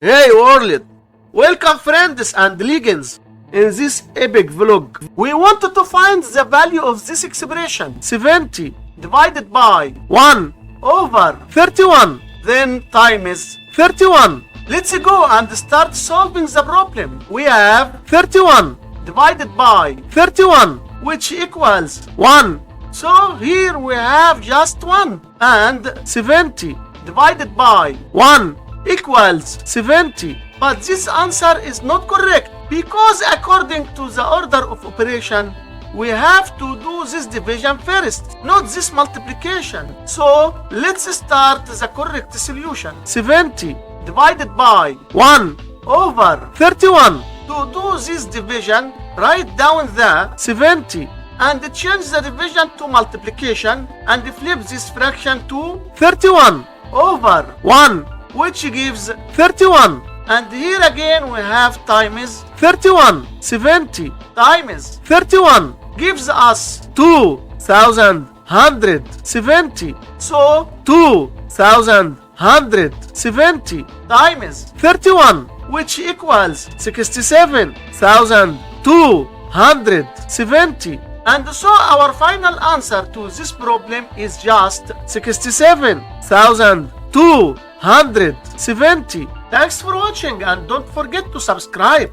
Hey world! Welcome friends and legends! In this epic vlog, we wanted to find the value of this expression 70 divided by 1 over 31 then times 31. Let's go and start solving the problem. We have 31 divided by 31 which equals 1. So here we have just 1 and 70 divided by 1 equals 70. But this answer is not correct because according to the order of operation, we have to do this division first, not this multiplication. So let's start the correct solution. 70 divided by 1 over 31. To do this division, write down the 70 and change the division to multiplication and flip this fraction to 31 over 1, which gives 31. And here again we have times 31. 70 times 31 gives us 2,170. So 2,170 times 31, which equals 67,270. And so our final answer to this problem is just 67,270. Thanks for watching and don't forget to subscribe.